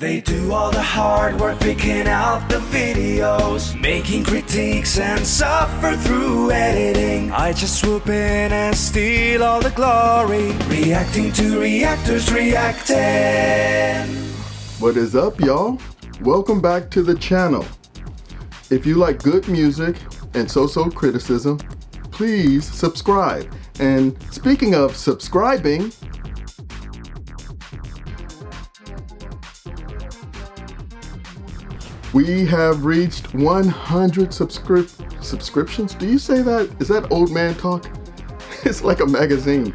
They do all the hard work picking out the videos, making critiques and suffer through editing. I just swoop in and steal all the glory, reacting to reactors reacting. What is up, y'all? Welcome back to the channel. If you like good music and so-so criticism, please subscribe. And speaking of subscribing, we have reached 100 subscriptions. Do you say that? Is that old man talk? It's like a magazine.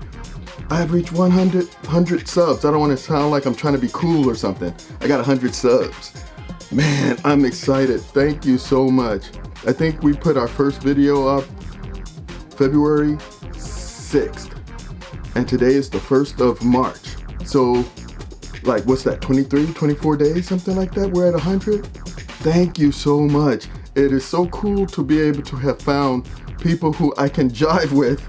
I have reached 100 subs. I don't want to sound like I'm trying to be cool or something. I got 100 subs. Man, I'm excited. Thank you so much. I think we put our first video up February 6th. And today is the 1st of March. So, like, what's that, 23, 24 days, something like that? We're at 100? Thank you so much. It is so cool to be able to have found people who I can jive with,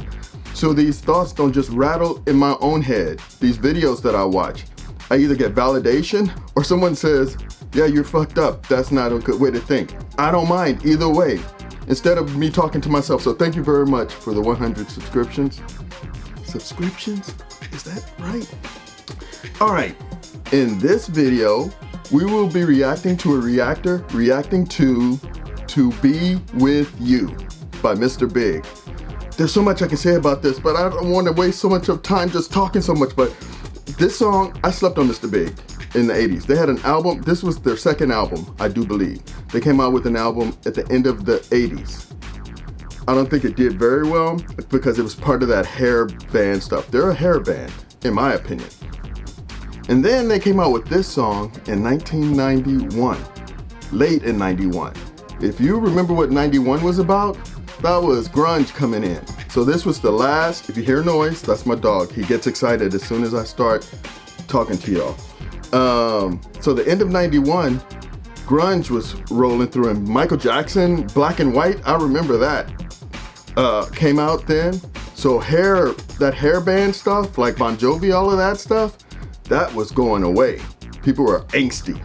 so these thoughts don't just rattle in my own head. These videos that I watch, I either get validation or someone says, yeah, you're fucked up. That's not a good way to think. I don't mind either way, instead of me talking to myself. So thank you very much for the 100 subscriptions. Subscriptions? Is that right? All right, in this video, we will be reacting to a reactor, reacting to Be With You by Mr. Big. There's so much I can say about this, but I don't want to waste so much of time just talking so much. But this song, I slept on Mr. Big in the 80s. They had an album. This was their second album, I do believe. They came out with an album at the end of the 80s. I don't think it did very well because it was part of that hair band stuff. They're a hair band, in my opinion. And then they came out with this song in 1991, late in 91. If you remember what 91 was about, that was grunge coming in. So this was the last, if you hear noise, that's my dog. He gets excited as soon as I start talking to y'all. So the end of 91, grunge was rolling through, and Michael Jackson, Black and White, I remember that, came out then. So that hair band stuff, like Bon Jovi, all of that stuff, that was going away. People were angsty.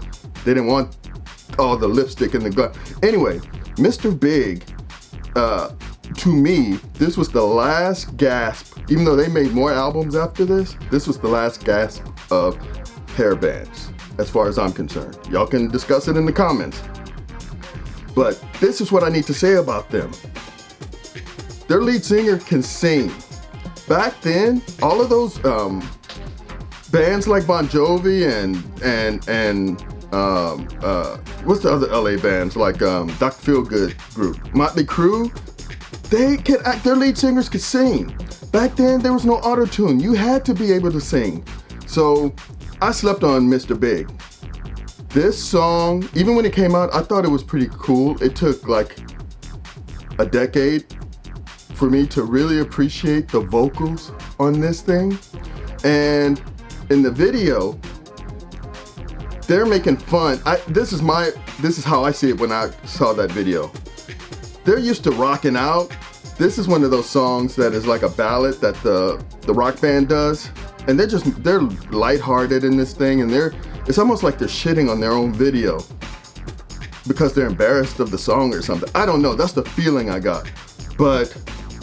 They didn't want all the lipstick and the glove. Anyway, Mr. Big, to me, this was the last gasp. Even though they made more albums after this was the last gasp of hair bands, as far as I'm concerned. Y'all can discuss it in the comments. But this is what I need to say about them. Their lead singer can sing. Back then, all of those bands like Bon Jovi and what's the other LA bands, like Dr. Feelgood group, Motley Crue, they could act, their lead singers could sing. Back then there was no auto-tune. You had to be able to sing. So I slept on Mr. Big. This song, even when it came out, I thought it was pretty cool. It took like a decade for me to really appreciate the vocals on this thing. And in the video, they're making fun. This is how I see it when I saw that video. They're used to rocking out. This is one of those songs that is like a ballad that the rock band does. And they're lighthearted in this thing, and it's almost like they're shitting on their own video because they're embarrassed of the song or something. I don't know, that's the feeling I got. But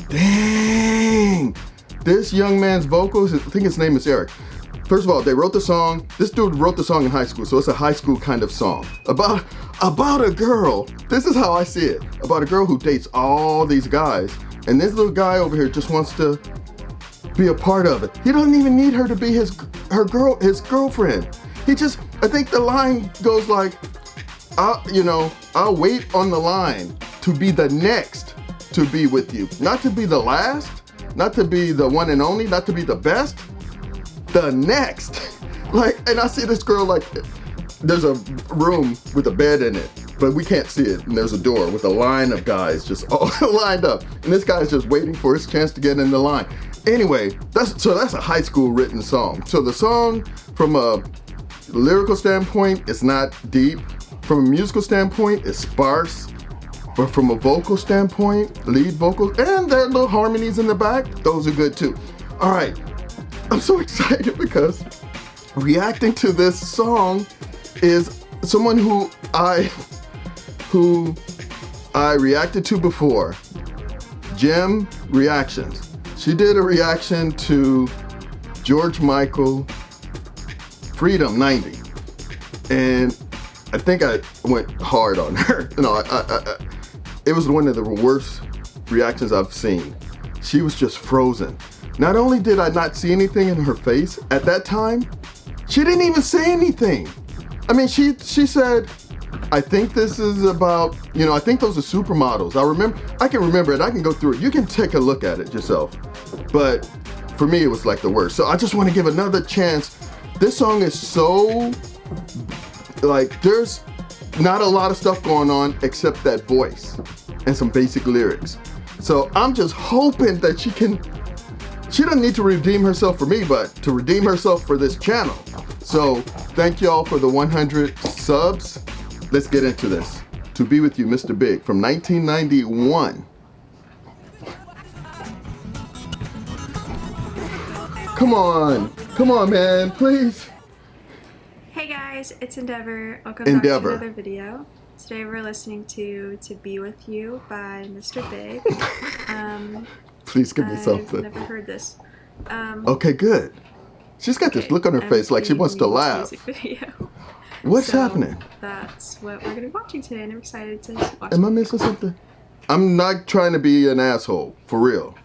dang, this young man's vocals, I think his name is Eric. First of all, they wrote the song. This dude wrote the song in high school, so it's a high school kind of song. About a girl. This is how I see it. About a girl who dates all these guys, and this little guy over here just wants to be a part of it. He doesn't even need her to be his girlfriend. I think the line goes like, I'll wait on the line to be the next to be with you. Not to be the last, not to be the one and only, not to be the best. The next. And I see this girl, there's a room with a bed in it, but we can't see it. And there's a door with a line of guys just all lined up. And this guy's just waiting for his chance to get in the line. Anyway, that's a high school written song. So the song, from a lyrical standpoint, it's not deep. From a musical standpoint, it's sparse. But from a vocal standpoint, lead vocals, and there are little harmonies in the back, those are good too. All right. I'm so excited because reacting to this song is someone who I reacted to before. Gem Reactions. She did a reaction to George Michael Freedom 90. And I think I went hard on her. No, it was one of the worst reactions I've seen. She was just frozen. Not only did I not see anything in her face at that time, she didn't even say anything. I mean, she said, I think this is about, I think those are supermodels. I can remember it. I can go through it. You can take a look at it yourself. But for me, it was like the worst. So I just want to give another chance. This song is so, there's not a lot of stuff going on except that voice and some basic lyrics. So I'm just hoping that she doesn't need to redeem herself for me, but to redeem herself for this channel. So thank y'all for the 100 subs. Let's get into this. To Be With You, Mr. Big, from 1991. Come on, man, please. Hey guys, it's Endeavor. Welcome Endeavor. back to another video. Today we're listening to Be With You by Mr. Big. Please give me something. I've never heard this. Okay, good. She's got this look on her face like she wants to laugh. Music video. What's happening? That's what we're gonna be watching today, and I'm excited to watch. Am I missing something? I'm not trying to be an asshole, for real.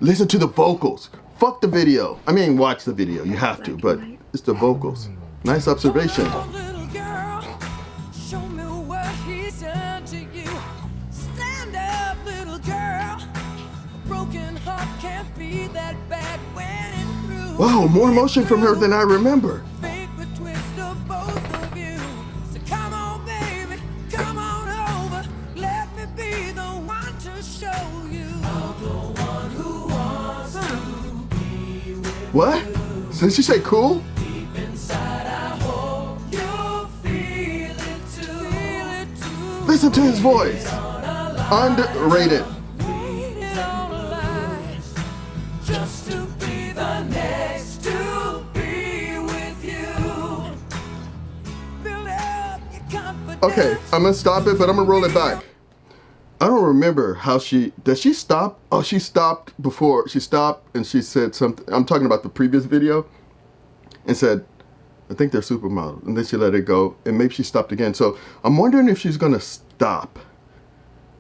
Listen to the vocals. Fuck the video. I mean, watch the video. You have to, but it's the vocals. Nice observation. Little girl, show me what he's done to you. Stand up, little girl. A broken heart can't be that bad when it's through. Wow, more emotion from her than I remember. Fake the twist of both of you. So come on, baby, come on over. Let me be the one to show you. I'm the one who wants to be with What? Did she say cool? deep inside. I hope you feel it too. Listen to his voice. Underrated. Waiting on a line just to be the next to be with you. Build up your confidence. Okay, I'm gonna stop it, but I'm gonna roll it back. I don't remember how did she stop? Oh, she stopped before. She stopped and she said something. I'm talking about the previous video and said, I think they're supermodels. And then she let it go and maybe she stopped again. So I'm wondering if she's gonna stop.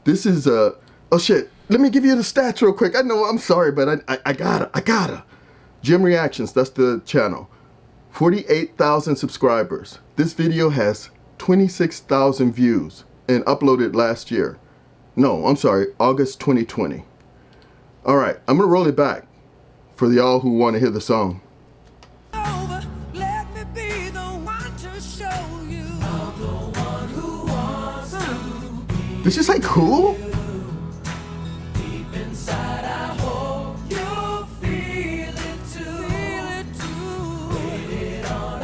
This is oh shit. Let me give you the stats real quick. I know, I'm sorry, but I gotta. Gem Reactions, that's the channel. 48,000 subscribers. This video has 26,000 views and uploaded last year. No, I'm sorry, August 2020. All right, I'm gonna roll it back for y'all who want to hear the song. Over, let me be the one to show you. I'm the one who wants to Did she say cool? deep inside. I hope you feel it too. Waited on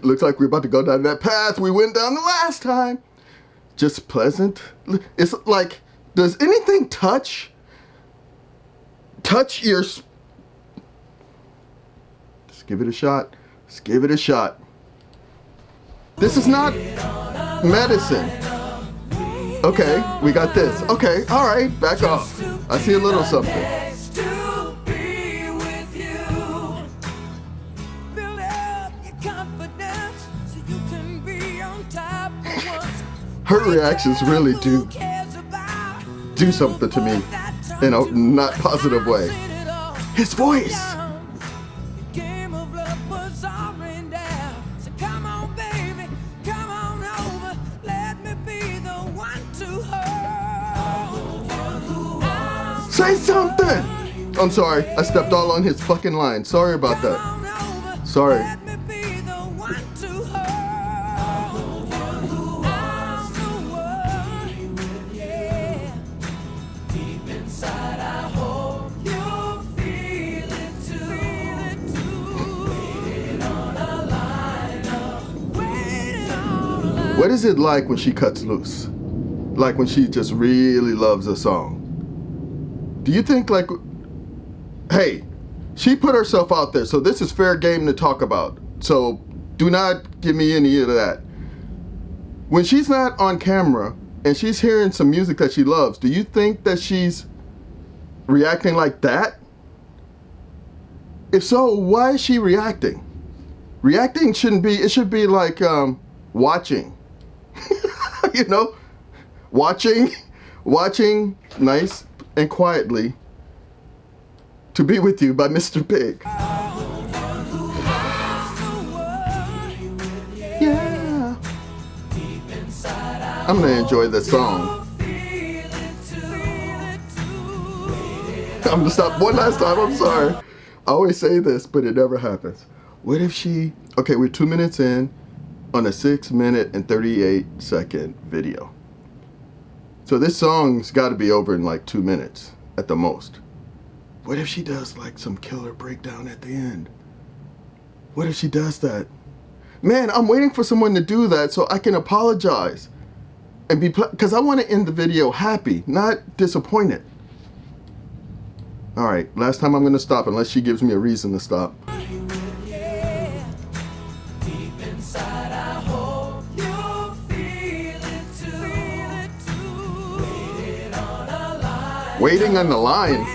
Looks like we're about to go down that path we went down the last time. Just pleasant. It's like, does anything touch your... Just give it a shot. Just give it a shot. This is not medicine. Okay, we got this. Okay, all right, back off. I see a little something. next to be with you. Build up your confidence so you can be on top of once. Her reactions really do something to me in a not positive way. His voice. The game of love was already down. So come on, baby, come on over. Let me be the one to hold. Say something! I'm sorry, I stepped all on his fucking line. Sorry about that. Sorry. Let me be the one to hold. I'm the one, yeah. Deep inside, I hope you feel it too. Waiting on a lineup, waiting on a line. What is it like when she cuts loose? Like when she just really loves a song? Do you think like, hey, She put herself out there, so this is fair game to talk about. So do not give me any of that. When she's not on camera and she's hearing some music that she loves, do you think that she's reacting like that? If so, why is she reacting? Reacting shouldn't be, it should be like watching. You know? Watching nice and quietly To Be With You by Mr. Big. Yeah. I'm gonna enjoy this song. I'm gonna stop one last time, I'm sorry. I always say this, but it never happens. What if she, okay, we're 2 minutes in on a 6-minute and 38-second video. So this song's gotta be over in like 2 minutes at the most. What if she does like some killer breakdown at the end? What if she does that? Man, I'm waiting for someone to do that so I can apologize and be, because I want to end the video happy, not disappointed. All right, last time I'm going to stop unless she gives me a reason to stop. Waiting on the line.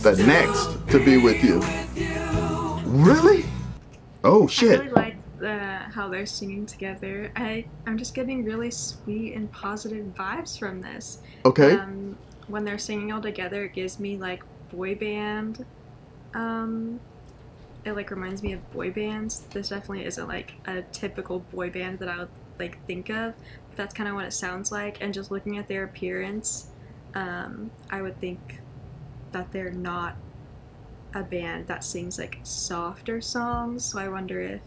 The next To Be With You. Really? Oh shit. I really like how they're singing together. I'm just getting really sweet and positive vibes from this. Okay. When they're singing all together, it gives me like boy band. It like reminds me of boy bands. This definitely isn't like a typical boy band that I would like think of. But that's kind of what it sounds like. And just looking at their appearance, I would think that they're not a band that sings like softer songs. So I wonder if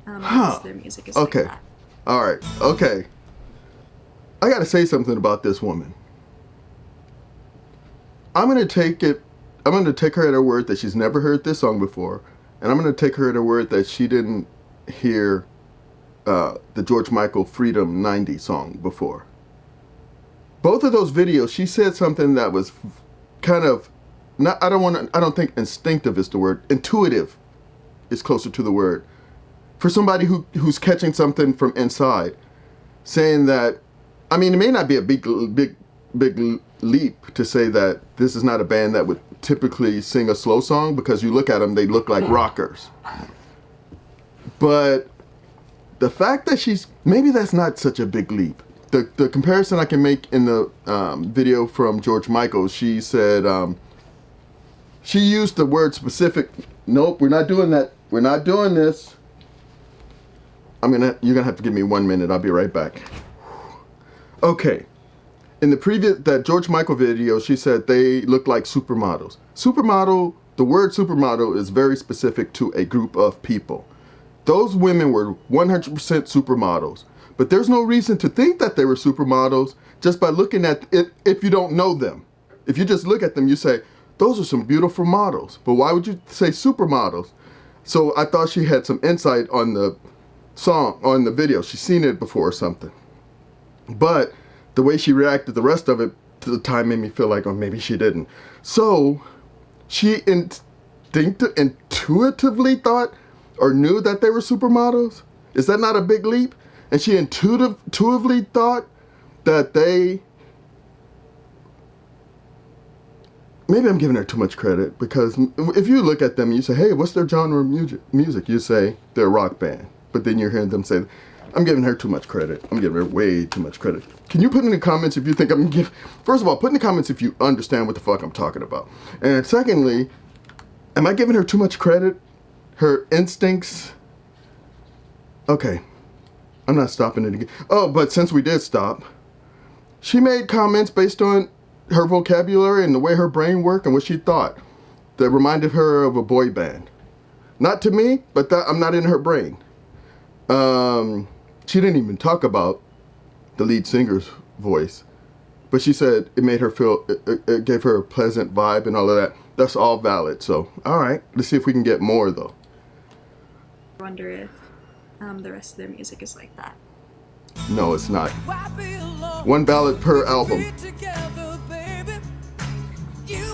their music is okay. like that. All right. Okay. I got to say something about this woman. I'm going to take her at her word that she's never heard this song before. And I'm going to take her at her word that she didn't hear the George Michael Freedom 90 song before. Both of those videos, she said something that was kind of, I don't think instinctive is the word. Intuitive is closer to the word. For somebody who's catching something from inside, saying that, I mean, it may not be a big leap to say that this is not a band that would typically sing a slow song, because you look at them, they look like rockers. But the fact that maybe that's not such a big leap. The comparison I can make in the video from George Michael, she said, she used the word specific. Nope, we're not doing that. We're not doing this. You're gonna have to give me 1 minute. I'll be right back. Okay. In that George Michael video, she said they look like supermodels. Supermodel, the word supermodel is very specific to a group of people. Those women were 100% supermodels. But there's no reason to think that they were supermodels just by looking at it if you don't know them. If you just look at them, you say, those are some beautiful models. But why would you say supermodels? So I thought she had some insight on the song, on the video. She's seen it before or something. But the way she reacted, the rest of it, to the time made me feel like, oh, maybe she didn't. So she intuitively thought or knew that they were supermodels. Is that not a big leap? And she intuitively thought that maybe I'm giving her too much credit, because if you look at them and you say, hey, what's their genre of music? You say they're a rock band. But then you're hearing them say, I'm giving her too much credit. I'm giving her way too much credit. Can you put in the comments if you think first of all, put in the comments if you understand what the fuck I'm talking about. And secondly, am I giving her too much credit? Her instincts? Okay. I'm not stopping it again. Oh, but since we did stop, she made comments based on her vocabulary and the way her brain worked and what she thought that reminded her of a boy band. Not to me, but I'm not in her brain. She didn't even talk about the lead singer's voice, but she said it made her feel, it gave her a pleasant vibe and all of that. That's all valid. So, all right, let's see if we can get more though. I wonder if the rest of their music is like that. No, it's not. One ballad per album.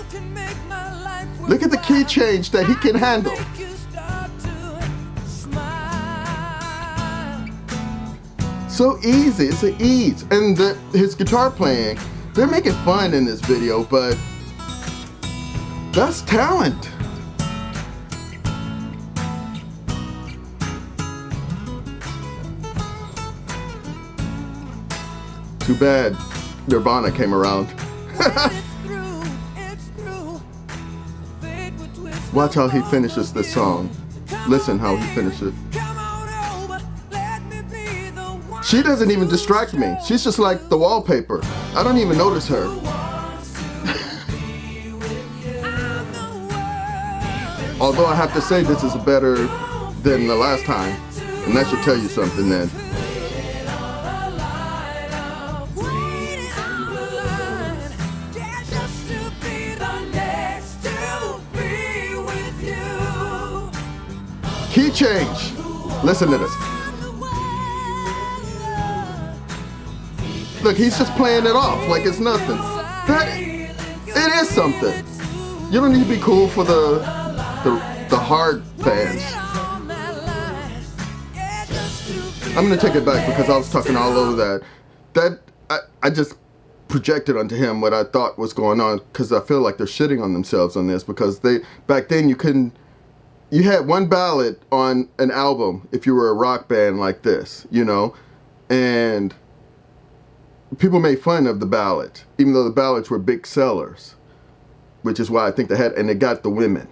can make my life Look at the key worthwhile. change that he can handle. Make you start to smile. So easy, it's an ease. And his guitar playing, they're making fun in this video, but that's talent. Too bad Nirvana came around. It's through, it's through. Fate would twist Watch how he the finishes this song. Listen how he finishes. Come on over, let me be the one. She doesn't even distract me. She's just like the wallpaper. I don't even notice her. I'm the one. Although I have to say this is better than the last time. And that should tell you something then. Waiting on the line. Yeah, just to be the next to be with you. Key change. Listen to this. Look, he's just playing it off like it's nothing. It is something. You don't need to be cool for the hard fans. I'm gonna take it back because I was talking all over that. I just projected onto him what I thought was going on because I feel like they're shitting on themselves on this because back then you had one ballad on an album if you were a rock band like this, you know, and people made fun of the ballads, even though the ballads were big sellers, which is why I think they got the women.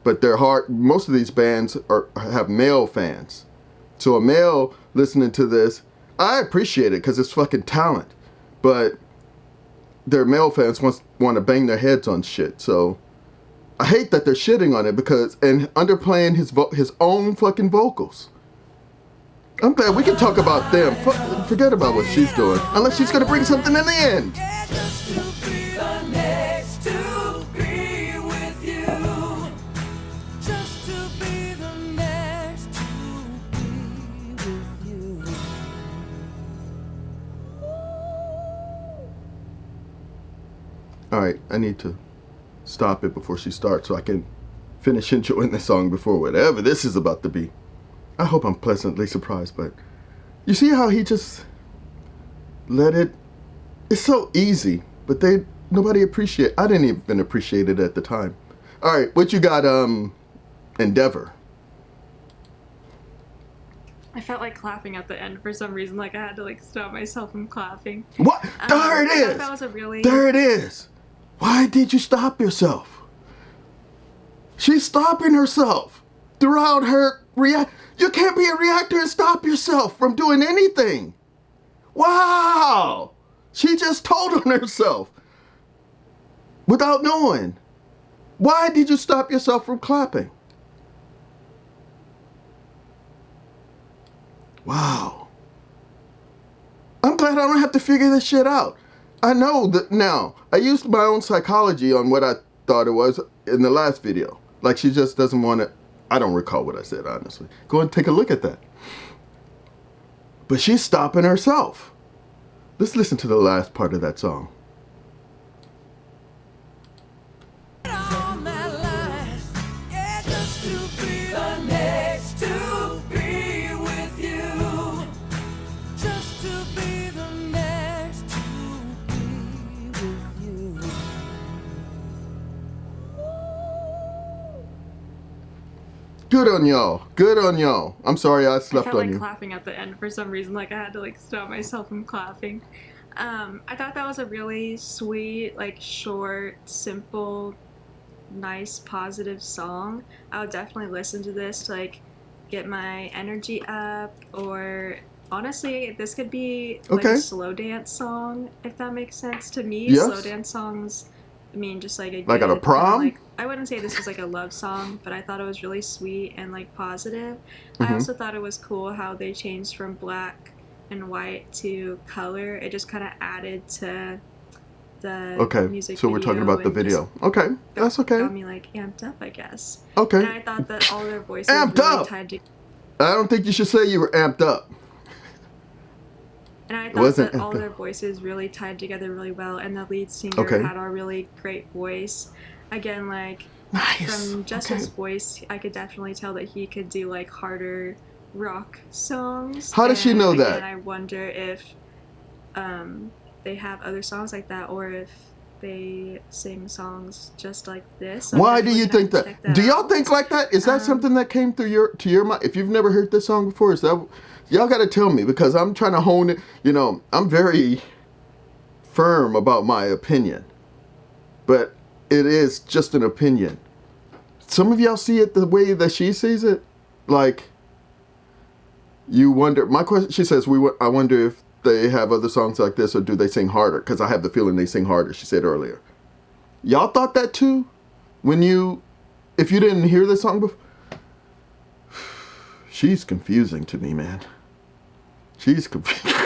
But most of these bands have male fans. So a male listening to this, I appreciate it because it's fucking talent. But their male fans want to bang their heads on shit. So I hate that they're shitting on it and underplaying his own fucking vocals. I'm glad we can talk about them. Forget about what she's doing. Unless she's going to bring something in the end. Yeah, just to be the next to be with you. Just to be the next to be with you. All right, I need to stop it before she starts so I can finish enjoying the song before whatever this is about to be. I hope I'm pleasantly surprised, but you see how he just let it. It's so easy, but nobody appreciate. I didn't even appreciate it at the time. All right, what you got? Endeavor. I felt like clapping at the end for some reason. Like I had to like stop myself from clapping. What? There it I is. thought that was a really. There it is. Why did you stop yourself? She's stopping herself throughout her You can't be a reactor and stop yourself from doing anything. Wow. She just told on herself without knowing. Why did you stop yourself from clapping? Wow. I'm glad I don't have to figure this shit out. I know that now. I used my own psychology on what I thought it was in the last video. Like she just doesn't want to. I don't recall what I said, honestly. Go and take a look at that. But she's stopping herself. Let's listen to the last part of that song. On that line. Yeah, just to be the next to be with you. Just to be the next to be with you. Good on y'all. Good on y'all. I'm sorry I I slept felt on like you. clapping at the end for some reason. Like I had to like stop myself from clapping. I thought that was a really sweet, like short, simple, nice, positive song. I would definitely listen to this to like get my energy up, or honestly, this could be like Okay. a slow dance song, if that makes sense to me. Yes. Slow dance songs, I mean, just like a Like at a good, prom? like, I wouldn't say this was like a love song, but I thought it was really sweet and like positive. Mhm. I also thought it was cool how they changed from black and white to color. It just kind of added to the Okay, music so we're talking video about the and just video. Okay, that's okay. got me like amped up, I guess. Okay. And I thought that all their voices Amped really up? tied together. I don't think you should say you were amped up. And I thought wasn't that all amped their up. voices really tied together really well, and the lead singer Okay. had a really great voice. again, like Nice. from just Okay. his voice, I could definitely tell that he could do like harder rock songs. How does she And know again, that? I wonder if they have other songs like that, or if they sing songs just like this. So I'm Why do definitely you gonna think have to that? check Do y'all out. think like that? Is that something that came through your mind? If you've never heard this song before, is that y'all got to tell me, because I'm trying to hone it. You know, I'm very firm about my opinion, but it is just an opinion. Some of y'all see it the way that she sees it, like you wonder. My question, she says, I wonder if they have other songs like this, or do they sing harder? Because I have the feeling they sing harder. She said earlier. Y'all thought that too, if you didn't hear this song before. She's confusing to me, man. She's confusing.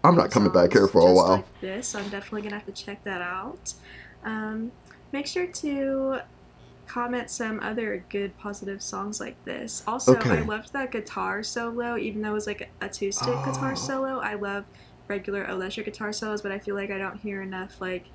I'm not coming back here for a Just while. like this, so I'm definitely gonna have to check that out. Make sure to comment some other good positive songs like this. Also, Okay. I loved that guitar solo, even though it was like a two-stick guitar solo. I love regular electric guitar solos, but I feel like I don't hear enough like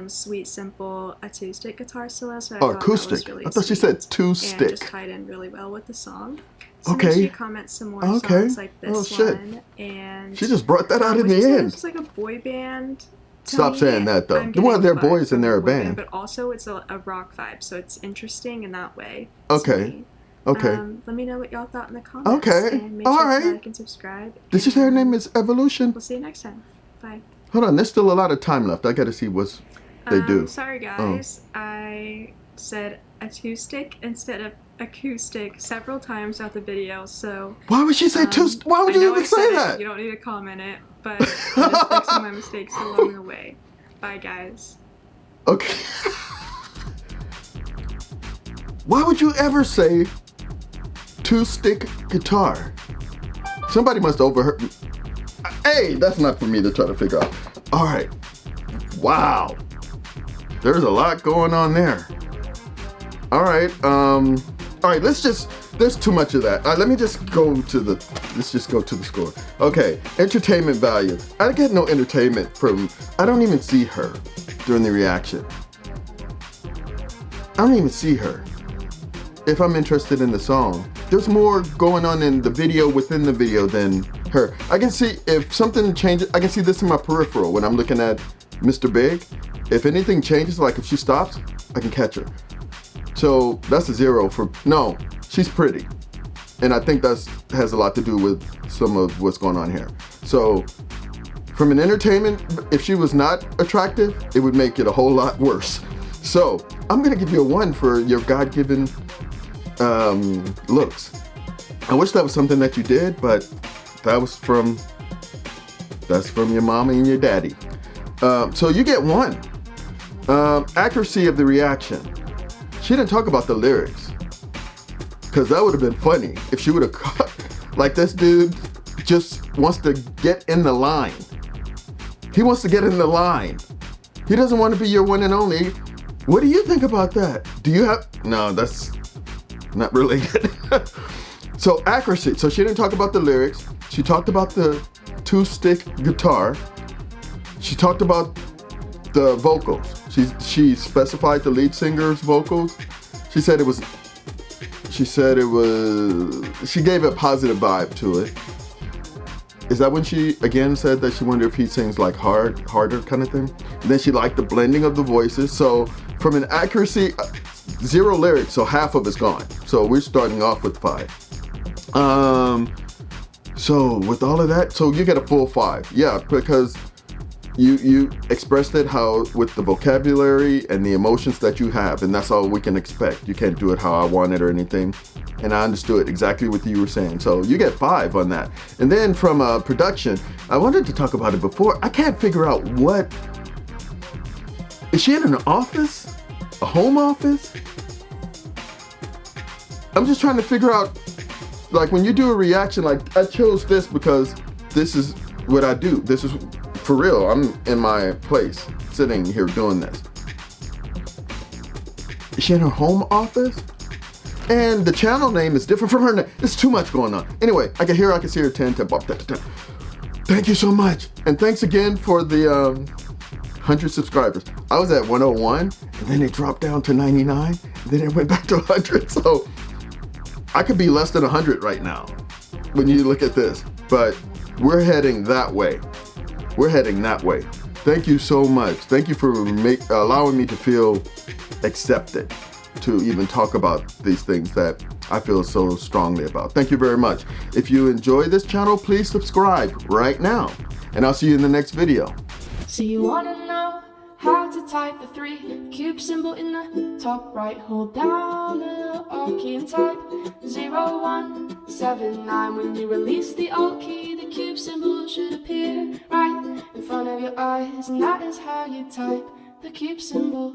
sweet, simple acoustic guitar solos. So I thought Acoustic. that was really I thought she sweet said two-stick. and just tied in really well with the song. So Okay. make sure you comment some more Okay. songs like this Oh, shit. one. And She just brought that out in would you the say end. It's just like a boy band. To Stop me, saying that, though. I'm getting Well, they're vibes boys from and they're a boy band. but also it's a rock vibe, so it's interesting in that way. Okay. To me. Okay. Let me know what y'all thought in the comments. Okay. And make All sure right. to like and subscribe. Did she say her and name is Evolution? We'll see you next time. Bye. Hold on, there's still a lot of time left. I gotta see what they do. Sorry guys, I said acoustic instead of acoustic several times throughout the video, so Why would she say Why would I you know even I said say it, that? You don't need to comment it, but I'm just fixing my mistakes along the way. Bye guys. Okay. Why would you ever say two-stick guitar? Somebody must overheard. Hey, that's not for me to try to figure out. All right. Wow. There's a lot going on there. All right. All right. There's too much of that. Let's just go to the score. Okay. Entertainment value. I get no entertainment from. I don't even see her during the reaction. I don't even see her. If I'm interested in the song, there's more going on in the video within the video than her. I can see if something changes. I can see this in my peripheral when I'm looking at Mr. Big. If anything changes, like if she stops, I can catch her. So that's a 0 for, no, she's pretty. And I think that has a lot to do with some of what's going on here. So from an entertainment, if she was not attractive, it would make it a whole lot worse. So I'm gonna give you a 1 for your God-given looks. I wish that was something that you did, but that's from your mama and your daddy. So you get 1. Accuracy of the reaction. She didn't talk about the lyrics, because that would have been funny if she would have cut, like, this dude just wants to get in the line. He wants to get in the line. He doesn't want to be your one and only. What do you think about that? No, that's not related. So accuracy. So she didn't talk about the lyrics. She talked about the two-stick guitar. She talked about the vocals. She specified the lead singer's vocals. She gave a positive vibe to it. Is that when she again said that she wondered if he sings like harder kind of thing? And then she liked the blending of the voices. So from an accuracy, 0 lyrics, so half of it's gone. So we're starting off with 5. So with all of that, so you get a full 5. Yeah, because you expressed it how with the vocabulary and the emotions that you have, and that's all we can expect. You can't do it how I want it or anything. And I understood exactly what you were saying. So you get 5 on that. And then from production, I wanted to talk about it before. I can't figure out is she in an office? A home office? I'm just trying to figure out, like, when you do a reaction, like, I chose this because this is what I do. This is for real. I'm in my place, sitting here doing this. Is she in her home office? And the channel name is different from her name. There's too much going on. Anyway, I can see her 10, 10, 10. Thank you so much. And thanks again for the 100 subscribers. I was at 101, and then it dropped down to 99, and then it went back to 100. So I could be less than 100 right now when you look at this, but we're heading that way. We're heading that way. Thank you so much. Thank you for allowing me to feel accepted to even talk about these things that I feel so strongly about. Thank you very much. If you enjoy this channel, please subscribe right now, and I'll see you in the next video. So you wanna know how to type the 3 cube symbol in the top right? Hold down the little Alt key and type 0179. When you release the Alt key, the cube symbol should appear right in front of your eyes, and that is how you type the cube symbol.